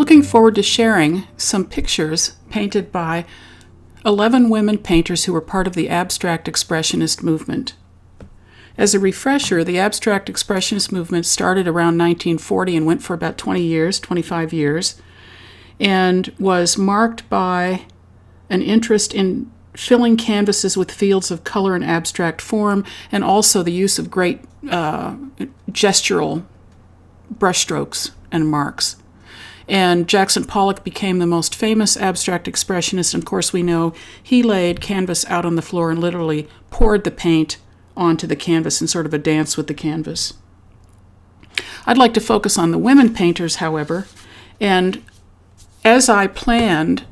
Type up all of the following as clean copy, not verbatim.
looking forward to sharing some pictures painted by 11 women painters who were part of the Abstract Expressionist movement. As a refresher, the Abstract Expressionist movement started around 1940 and went for about 25 years, and was marked by an interest in filling canvases with fields of color and abstract form, and also the use of great gestural brushstrokes and marks. And Jackson Pollock became the most famous abstract expressionist, and of course we know he laid canvas out on the floor and literally poured the paint onto the canvas in sort of a dance with the canvas. I'd like to focus on the women painters, however, and as I planned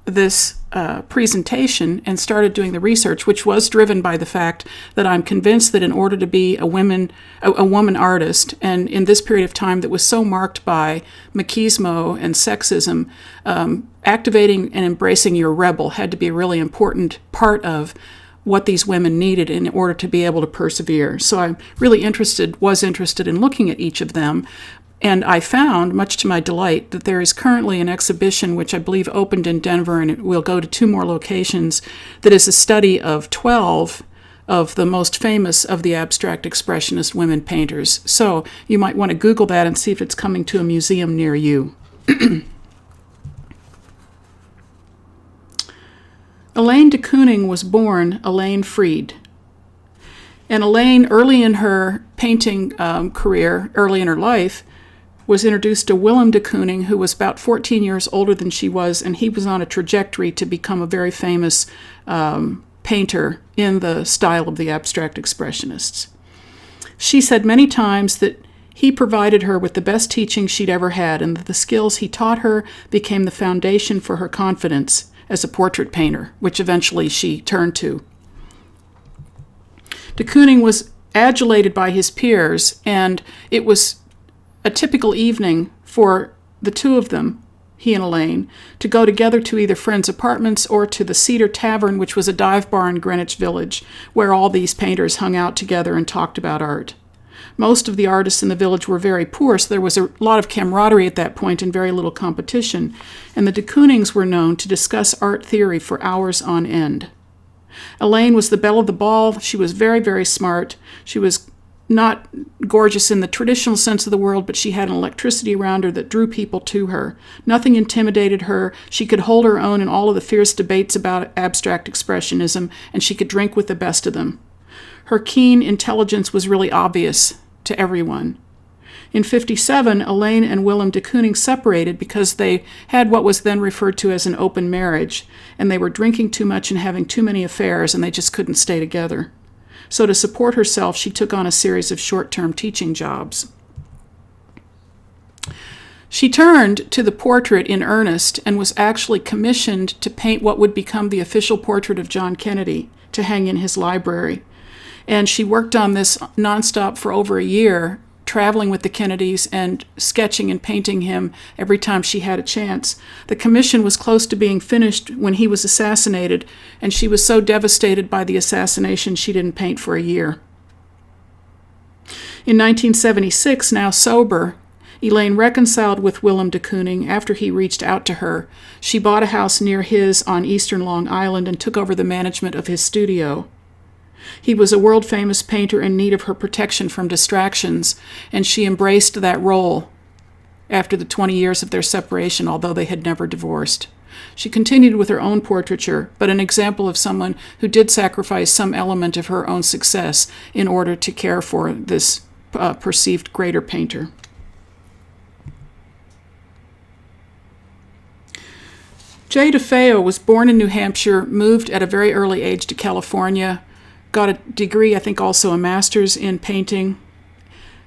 this presentation and started doing the research, which was driven by the fact that I'm convinced that in order to be a woman artist, and in this period of time that was so marked by machismo and sexism, activating and embracing your rebel had to be a really important part of what these women needed in order to be able to persevere. So I'm really was interested in looking at each of them. And I found, much to my delight, that there is currently an exhibition which I believe opened in Denver, and it will go to 2 more locations, that is a study of 12 of the most famous of the abstract expressionist women painters. So you might want to Google that and see if it's coming to a museum near you. Elaine de Kooning was born Elaine Freed. And Elaine, early in her painting career, early in her life, was introduced to Willem de Kooning, who was about 14 years older than she was, and he was on a trajectory to become a very famous painter in the style of the abstract expressionists. She said many times that he provided her with the best teaching she'd ever had, and that the skills he taught her became the foundation for her confidence as a portrait painter, which eventually she turned to. De Kooning was adulated by his peers, and it was a typical evening for the two of them, he and Elaine, to go together to either friends' apartments or to the Cedar Tavern, which was a dive bar in Greenwich Village, where all these painters hung out together and talked about art. Most of the artists in the village were very poor, so there was a lot of camaraderie at that point and very little competition, and the de Koonings were known to discuss art theory for hours on end. Elaine was the belle of the ball. She was very, very smart. She was not gorgeous in the traditional sense of the word, but she had an electricity around her that drew people to her. Nothing intimidated her. She could hold her own in all of the fierce debates about abstract expressionism, and she could drink with the best of them. Her keen intelligence was really obvious to everyone. In 1957, Elaine and Willem de Kooning separated because they had what was then referred to as an open marriage, and they were drinking too much and having too many affairs, and they just couldn't stay together. So to support herself, she took on a series of short-term teaching jobs. She turned to the portrait in earnest and was actually commissioned to paint what would become the official portrait of John Kennedy to hang in his library. And she worked on this nonstop for over a year, traveling with the Kennedys and sketching and painting him every time she had a chance. The commission was close to being finished when he was assassinated, and she was so devastated by the assassination she didn't paint for a year. In 1976, now sober, Elaine reconciled with Willem de Kooning after he reached out to her. She bought a house near his on eastern Long Island and took over the management of his studio. He was a world-famous painter in need of her protection from distractions, and she embraced that role after the 20 years of their separation, although they had never divorced. She continued with her own portraiture, but an example of someone who did sacrifice some element of her own success in order to care for this perceived greater painter. J. DeFeo was born in New Hampshire, moved at a very early age to California, got a degree, I think also a master's in painting,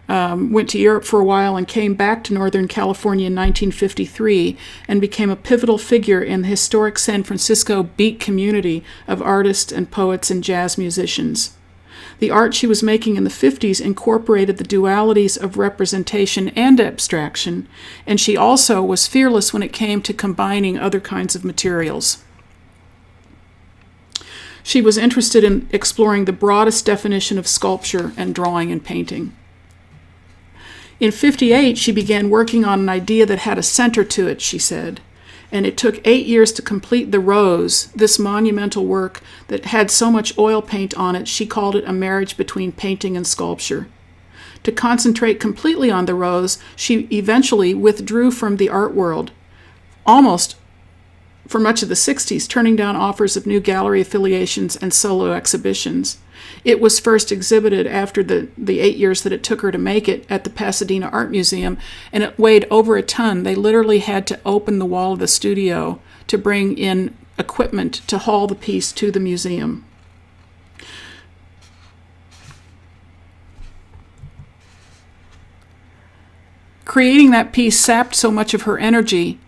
went to Europe for a while and came back to Northern California in 1953 and became a pivotal figure in the historic San Francisco beat community of artists and poets and jazz musicians. The art she was making in the 50s incorporated the dualities of representation and abstraction, and she also was fearless when it came to combining other kinds of materials. She was interested in exploring the broadest definition of sculpture and drawing and painting. In 1958, she began working on an idea that had a center to it, she said. And it took 8 years to complete The Rose, this monumental work that had so much oil paint on it, she called it a marriage between painting and sculpture. To concentrate completely on The Rose, she eventually withdrew from the art world, almost for much of the 60s, turning down offers of new gallery affiliations and solo exhibitions. It was first exhibited after the 8 years that it took her to make it at the Pasadena Art Museum, and it weighed over a ton. They literally had to open the wall of the studio to bring in equipment to haul the piece to the museum. Creating that piece sapped so much of her energy,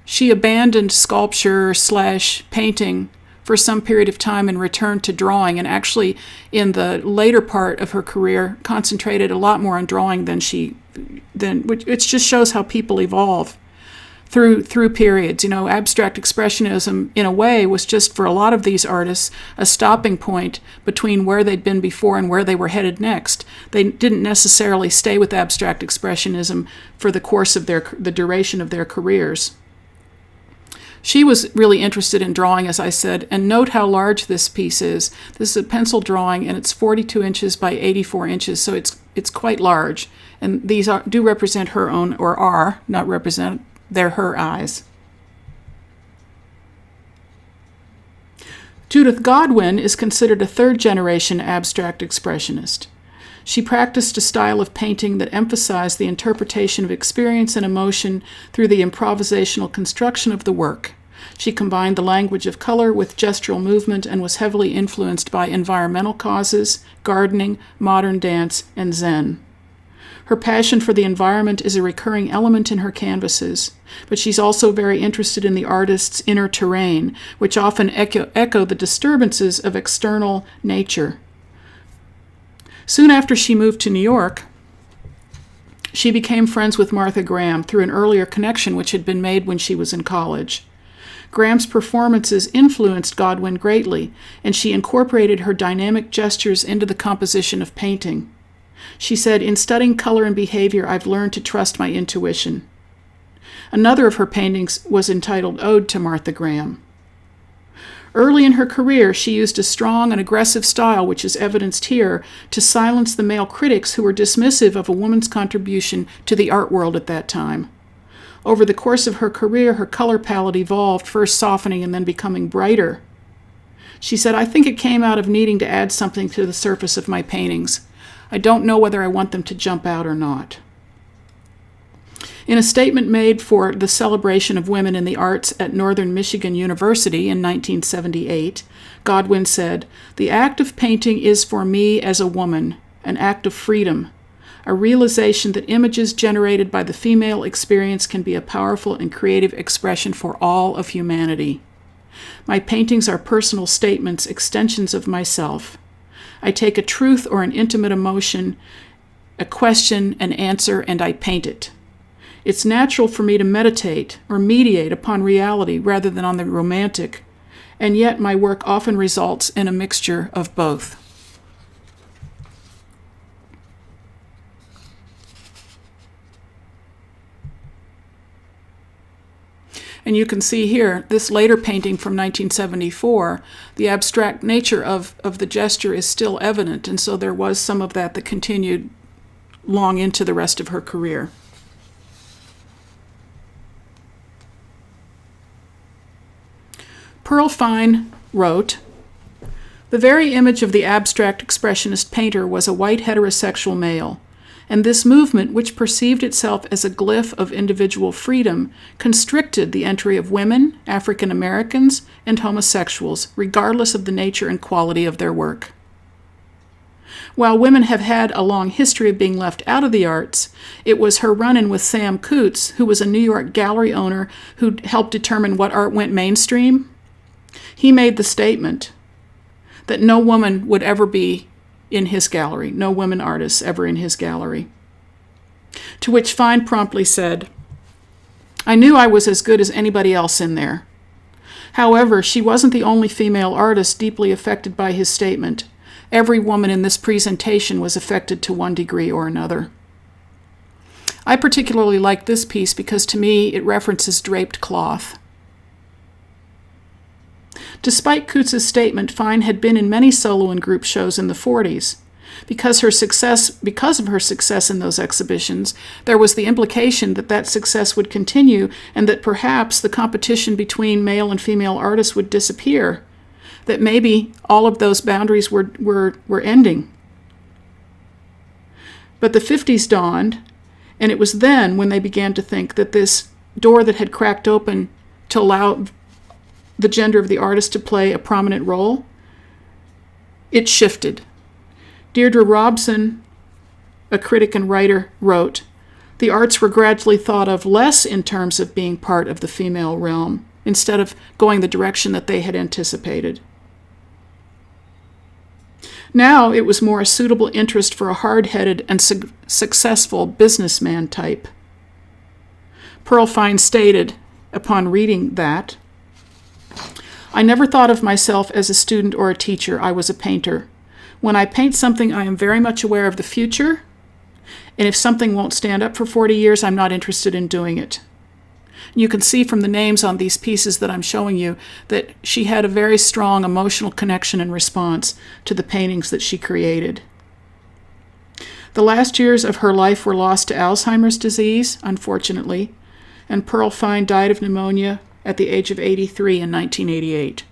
she abandoned sculpture/painting for some period of time and returned to drawing, and actually in the later part of her career concentrated a lot more on drawing which it just shows how people evolve through periods. You know, abstract expressionism in a way was just, for a lot of these artists, a stopping point between where they'd been before and where they were headed next. They didn't necessarily stay with abstract expressionism for the course of the duration of their careers. She was really interested in drawing, as I said, and note how large this piece is. This is a pencil drawing, and it's 42 inches by 84 inches, so it's quite large. And these do represent her own, or are, not represent, they're her eyes. Judith Godwin is considered a third-generation abstract expressionist. She practiced a style of painting that emphasized the interpretation of experience and emotion through the improvisational construction of the work. She combined the language of color with gestural movement and was heavily influenced by environmental causes, gardening, modern dance, and Zen. Her passion for the environment is a recurring element in her canvases, but she's also very interested in the artist's inner terrain, which often echo the disturbances of external nature. Soon after she moved to New York, she became friends with Martha Graham through an earlier connection which had been made when she was in college. Graham's performances influenced Godwin greatly, and she incorporated her dynamic gestures into the composition of painting. She said, "In studying color and behavior, I've learned to trust my intuition." Another of her paintings was entitled Ode to Martha Graham. Early in her career, she used a strong and aggressive style, which is evidenced here, to silence the male critics who were dismissive of a woman's contribution to the art world at that time. Over the course of her career, her color palette evolved, first softening and then becoming brighter. She said, "I think it came out of needing to add something to the surface of my paintings. I don't know whether I want them to jump out or not." In a statement made for the celebration of women in the arts at Northern Michigan University in 1978, Godwin said, "The act of painting is for me as a woman an act of freedom, a realization that images generated by the female experience can be a powerful and creative expression for all of humanity. My paintings are personal statements, extensions of myself. I take a truth or an intimate emotion, a question, an answer, and I paint it. It's natural for me to meditate or mediate upon reality rather than on the romantic, and yet my work often results in a mixture of both." And you can see here, this later painting from 1974, the abstract nature of the gesture is still evident, and so there was some of that continued long into the rest of her career. Pearl Fine wrote, "The very image of the abstract expressionist painter was a white heterosexual male, and this movement, which perceived itself as a glyph of individual freedom, constricted the entry of women, African Americans, and homosexuals, regardless of the nature and quality of their work. While women have had a long history of being left out of the arts, it was her run-in with Sam Coots, who was a New York gallery owner who helped determine what art went mainstream. He made the statement that no woman would ever be in his gallery, no women artists ever in his gallery. To which Fine promptly said, I knew I was as good as anybody else in there. However, she wasn't the only female artist deeply affected by his statement. Every woman in this presentation was affected to one degree or another. I particularly like this piece because to me it references draped cloth. Despite Coots's statement, Fine had been in many solo and group shows in the 40s. Because of her success in those exhibitions, there was the implication that that success would continue and that perhaps the competition between male and female artists would disappear, that maybe all of those boundaries were ending. But the 50s dawned, and it was then when they began to think that this door that had cracked open to allow the gender of the artist to play a prominent role, it shifted. Deirdre Robson, a critic and writer, wrote, "The arts were gradually thought of less in terms of being part of the female realm, instead of going the direction that they had anticipated. Now it was more a suitable interest for a hard-headed and successful businessman type." Pearl Fine stated, upon reading that, "I never thought of myself as a student or a teacher. I was a painter. When I paint something, I am very much aware of the future, and if something won't stand up for 40 years, I'm not interested in doing it." You can see from the names on these pieces that I'm showing you that she had a very strong emotional connection and response to the paintings that she created. The last years of her life were lost to Alzheimer's disease, unfortunately, and Pearl Fine died of pneumonia at the age of 83 in 1988.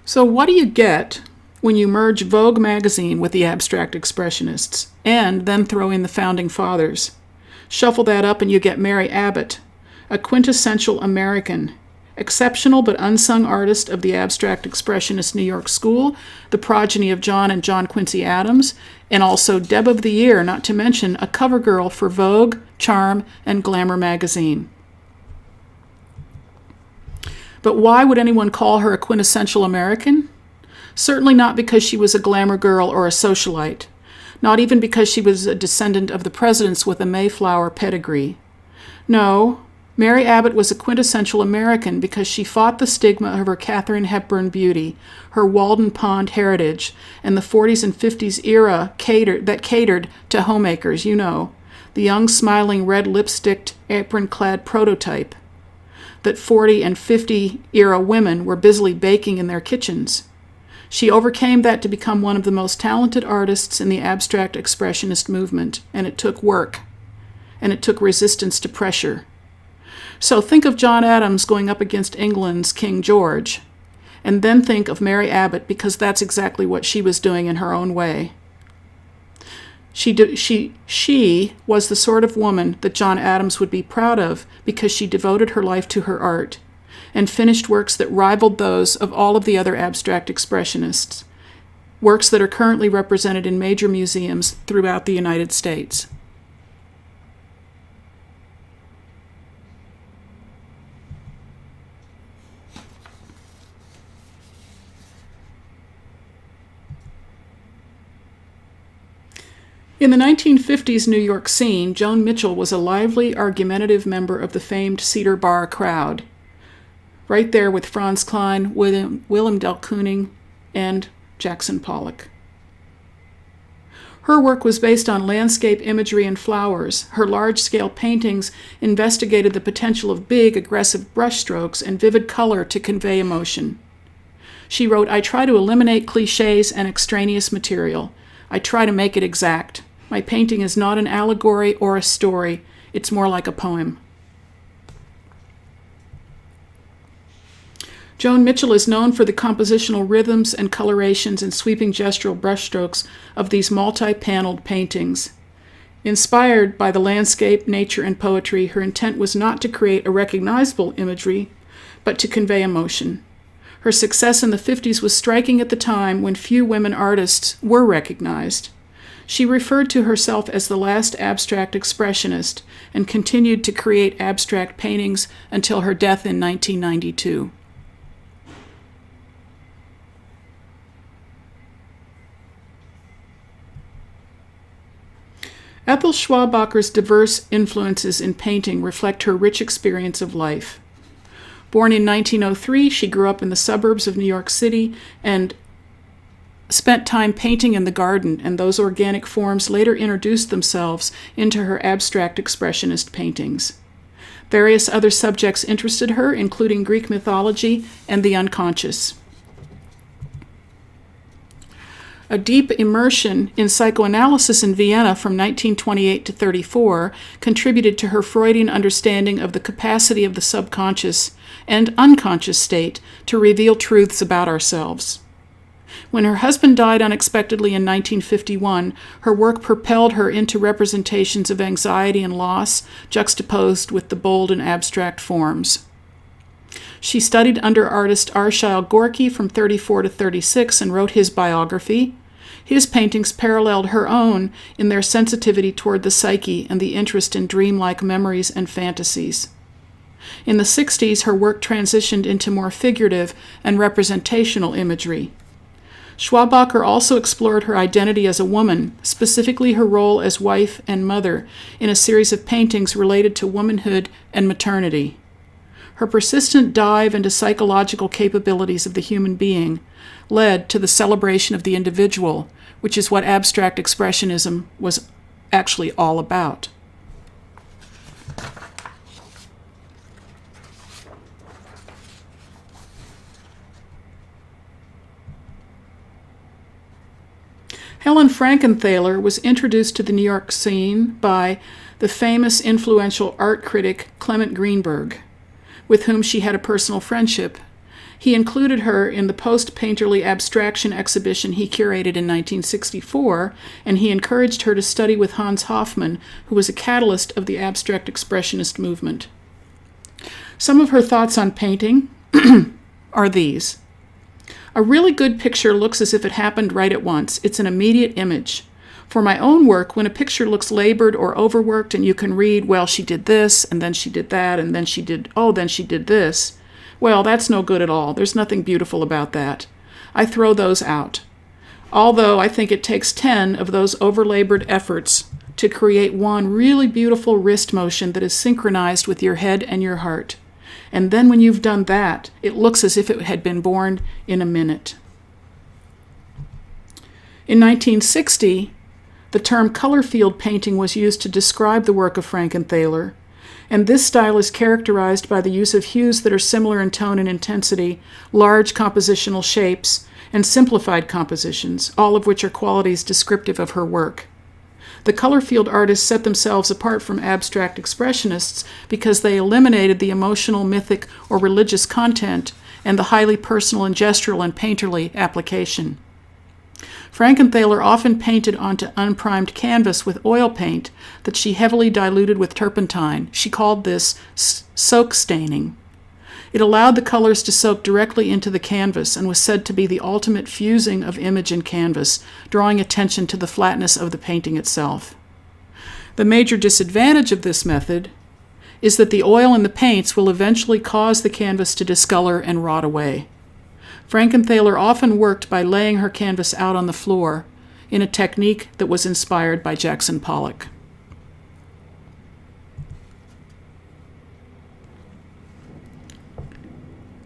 So what do you get when you merge Vogue magazine with the Abstract Expressionists, and then throw in the Founding Fathers? Shuffle that up and you get Mary Abbott, a quintessential American, exceptional but unsung artist of the Abstract Expressionist New York School, the progeny of John and John Quincy Adams, and also Deb of the Year, not to mention a cover girl for Vogue, Charm, and Glamour magazine. But why would anyone call her a quintessential American? Certainly not because she was a glamour girl or a socialite, not even because she was a descendant of the presidents with a Mayflower pedigree. No, Mary Abbott was a quintessential American because she fought the stigma of her Katharine Hepburn beauty, her Walden Pond heritage, and the 40s and 50s era that catered to homemakers, the young, smiling, red lipsticked, apron-clad prototype that 40 and 50 era women were busily baking in their kitchens. She overcame that to become one of the most talented artists in the abstract expressionist movement, and it took work, and it took resistance to pressure. So think of John Adams going up against England's King George, and then think of Mary Abbott, because that's exactly what she was doing in her own way. She was the sort of woman that John Adams would be proud of because she devoted her life to her art and finished works that rivaled those of all of the other abstract expressionists, works that are currently represented in major museums throughout the United States. In the 1950s New York scene, Joan Mitchell was a lively, argumentative member of the famed Cedar Bar crowd, right there with Franz Klein, Willem Del Kooning, and Jackson Pollock. Her work was based on landscape imagery and flowers. Her large-scale paintings investigated the potential of big, aggressive brushstrokes and vivid color to convey emotion. She wrote, "I try to eliminate cliches and extraneous material. I try to make it exact. My painting is not an allegory or a story. It's more like a poem." Joan Mitchell is known for the compositional rhythms and colorations and sweeping gestural brushstrokes of these multi-paneled paintings. Inspired by the landscape, nature, and poetry, her intent was not to create a recognizable imagery, but to convey emotion. Her success in the 50s was striking at the time when few women artists were recognized. She referred to herself as the last abstract expressionist and continued to create abstract paintings until her death in 1992. Ethel Schwabacher's diverse influences in painting reflect her rich experience of life. Born in 1903, she grew up in the suburbs of New York City and spent time painting in the garden, and those organic forms later introduced themselves into her abstract expressionist paintings. Various other subjects interested her, including Greek mythology and the unconscious. A deep immersion in psychoanalysis in Vienna from 1928 to 34 contributed to her Freudian understanding of the capacity of the subconscious and unconscious state to reveal truths about ourselves. When her husband died unexpectedly in 1951, her work propelled her into representations of anxiety and loss, juxtaposed with the bold and abstract forms. She studied under artist Arshile Gorky from 34 to 36 and wrote his biography. His paintings paralleled her own in their sensitivity toward the psyche and the interest in dreamlike memories and fantasies. In the 60s, her work transitioned into more figurative and representational imagery. Schwabacher also explored her identity as a woman, specifically her role as wife and mother, in a series of paintings related to womanhood and maternity. Her persistent dive into psychological capabilities of the human being led to the celebration of the individual, which is what abstract expressionism was actually all about. Helen Frankenthaler was introduced to the New York scene by the famous influential art critic Clement Greenberg, with whom she had a personal friendship. He included her in the post-painterly abstraction exhibition he curated in 1964, and he encouraged her to study with Hans Hofmann, who was a catalyst of the abstract expressionist movement. Some of her thoughts on painting are these. A really good picture looks as if it happened right at once. It's an immediate image. For my own work, when a picture looks labored or overworked and you can read, well, she did this, and then she did that, and then she did this, well, that's no good at all. There's nothing beautiful about that. I throw those out. Although I think it takes 10 of those overlabored efforts to create one really beautiful wrist motion that is synchronized with your head and your heart. And then when you've done that, it looks as if it had been born in a minute. In 1960, the term color field painting was used to describe the work of Frankenthaler, and this style is characterized by the use of hues that are similar in tone and intensity, large compositional shapes, and simplified compositions, all of which are qualities descriptive of her work. The color field artists set themselves apart from abstract expressionists because they eliminated the emotional, mythic, or religious content and the highly personal and gestural and painterly application. Frankenthaler often painted onto unprimed canvas with oil paint that she heavily diluted with turpentine. She called this soak staining. It allowed the colors to soak directly into the canvas and was said to be the ultimate fusing of image and canvas, drawing attention to the flatness of the painting itself. The major disadvantage of this method is that the oil in the paints will eventually cause the canvas to discolor and rot away. Frankenthaler often worked by laying her canvas out on the floor in a technique that was inspired by Jackson Pollock.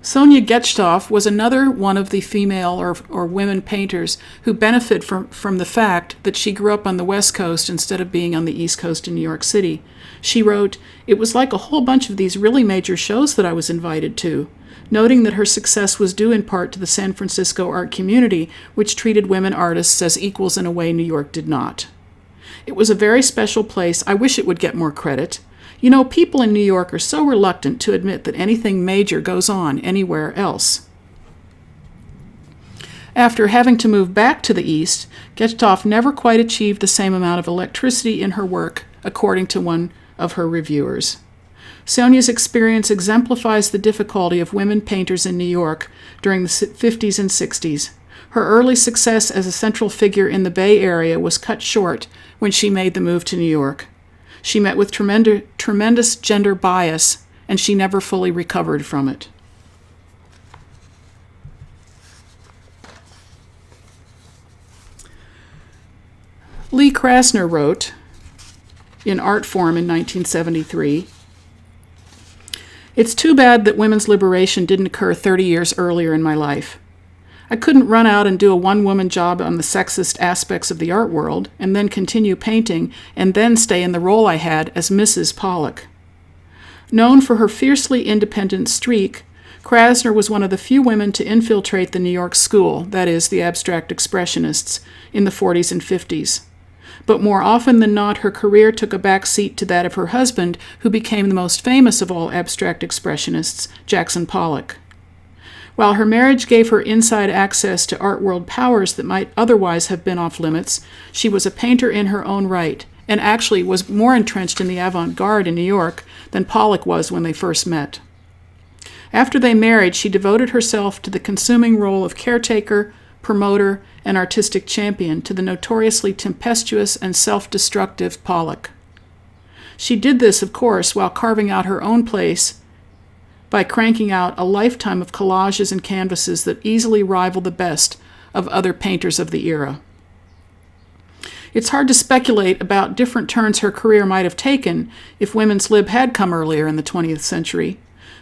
Sonya Gechtoff was another one of the female or women painters who benefit from the fact that she grew up on the West Coast instead of being on the East Coast in New York City. She wrote, "It was like a whole bunch of these really major shows that I was invited to," noting that her success was due in part to the San Francisco art community, which treated women artists as equals in a way New York did not. "It was a very special place. I wish it would get more credit. You know, people in New York are so reluctant to admit that anything major goes on anywhere else." After having to move back to the East, Gechtoff never quite achieved the same amount of electricity in her work, according to one of her reviewers. Sonya's experience exemplifies the difficulty of women painters in New York during the 50s and 60s. Her early success as a central figure in the Bay Area was cut short when she made the move to New York. She met with tremendous gender bias, and she never fully recovered from it. Lee Krasner wrote in Art Form in 1973, It's too bad that women's liberation didn't occur 30 years earlier in my life. I couldn't run out and do a one-woman job on the sexist aspects of the art world, and then continue painting, and then stay in the role I had as Mrs. Pollock. Known for her fiercely independent streak, Krasner was one of the few women to infiltrate the New York school, that is, the Abstract Expressionists, in the 40s and 50s. But more often than not, her career took a back seat to that of her husband, who became the most famous of all Abstract Expressionists, Jackson Pollock. While her marriage gave her inside access to art world powers that might otherwise have been off limits, she was a painter in her own right, and actually was more entrenched in the avant-garde in New York than Pollock was when they first met. After they married, she devoted herself to the consuming role of caretaker, promoter, and artistic champion to the notoriously tempestuous and self-destructive Pollock. She did this, of course, while carving out her own place by cranking out a lifetime of collages and canvases that easily rival the best of other painters of the era. It's hard to speculate about different turns her career might have taken if women's lib had come earlier in the 20th century,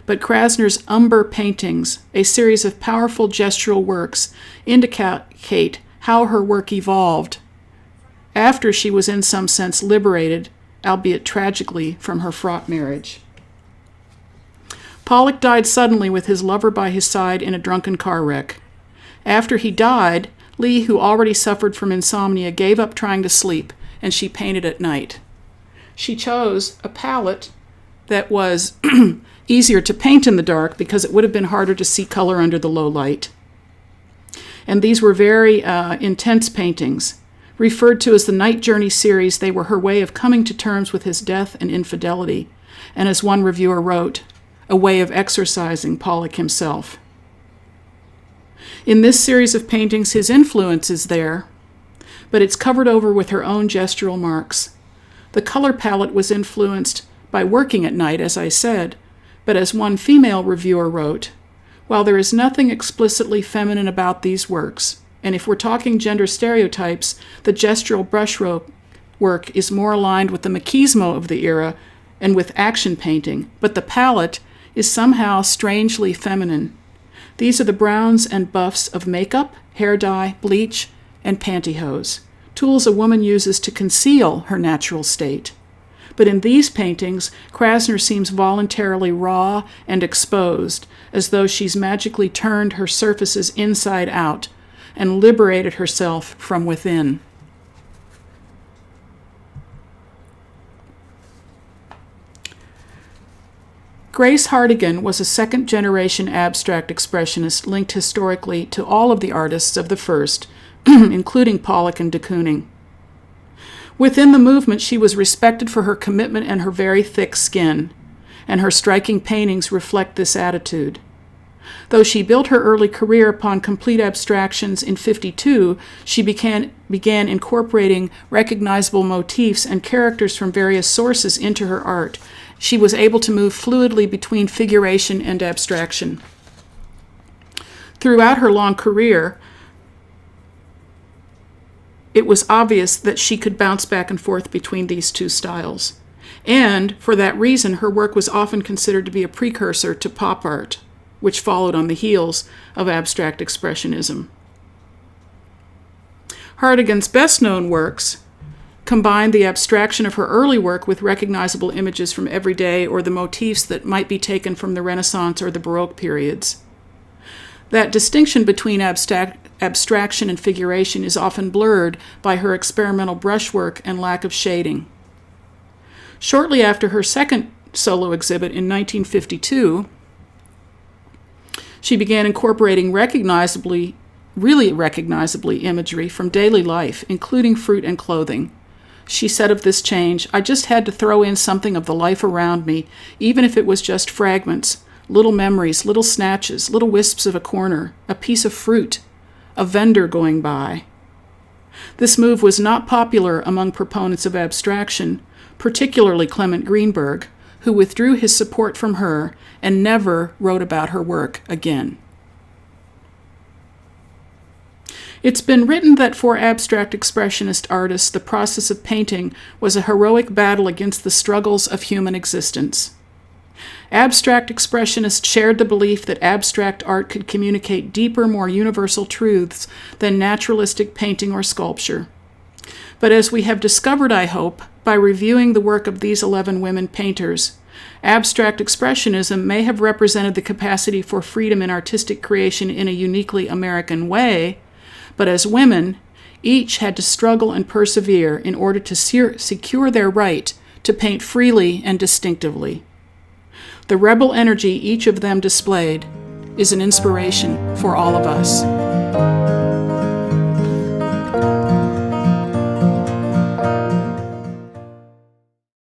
but Krasner's umber paintings, a series of powerful gestural works, indicate how her work evolved after she was in some sense liberated, albeit tragically, from her fraught marriage. Pollock died suddenly with his lover by his side in a drunken car wreck. After he died, Lee, who already suffered from insomnia, gave up trying to sleep, and she painted at night. She chose a palette that was easier to paint in the dark because it would have been harder to see color under the low light. And these were very intense paintings. Referred to as the Night Journey series, they were her way of coming to terms with his death and infidelity, and as one reviewer wrote, a way of exorcising Pollock himself. In this series of paintings, his influence is there, but it's covered over with her own gestural marks. The color palette was influenced by working at night, as I said, but as one female reviewer wrote, while there is nothing explicitly feminine about these works, and if we're talking gender stereotypes, the gestural brushwork work is more aligned with the machismo of the era and with action painting, but the palette is somehow strangely feminine. These are the browns and buffs of makeup, hair dye, bleach, and pantyhose, tools a woman uses to conceal her natural state. But in these paintings, Krasner seems voluntarily raw and exposed, as though she's magically turned her surfaces inside out and liberated herself from within. Grace Hartigan was a second-generation abstract expressionist linked historically to all of the artists of the first, including Pollock and de Kooning. Within the movement, she was respected for her commitment and her very thick skin, and her striking paintings reflect this attitude. Though she built her early career upon complete abstractions in 1952, she began incorporating recognizable motifs and characters from various sources into her art. She was able to move fluidly between figuration and abstraction. Throughout her long career, it was obvious that she could bounce back and forth between these two styles. And, for that reason, her work was often considered to be a precursor to pop art, which followed on the heels of abstract expressionism. Hartigan's best-known works combined the abstraction of her early work with recognizable images from everyday or the motifs that might be taken from the Renaissance or the Baroque periods. That distinction between abstraction and figuration is often blurred by her experimental brushwork and lack of shading. Shortly after her second solo exhibit in 1952, she began incorporating really recognizably imagery from daily life, including fruit and clothing. She said of this change, "I just had to throw in something of the life around me, even if it was just fragments, little memories, little snatches, little wisps of a corner, a piece of fruit, a vendor going by." This move was not popular among proponents of abstraction, particularly Clement Greenberg, who withdrew his support from her and never wrote about her work again. It's been written that for abstract expressionist artists, the process of painting was a heroic battle against the struggles of human existence. Abstract expressionists shared the belief that abstract art could communicate deeper, more universal truths than naturalistic painting or sculpture. But as we have discovered, I hope, by reviewing the work of these 11 women painters, abstract expressionism may have represented the capacity for freedom in artistic creation in a uniquely American way, but as women, each had to struggle and persevere in order to secure their right to paint freely and distinctively. The rebel energy each of them displayed is an inspiration for all of us.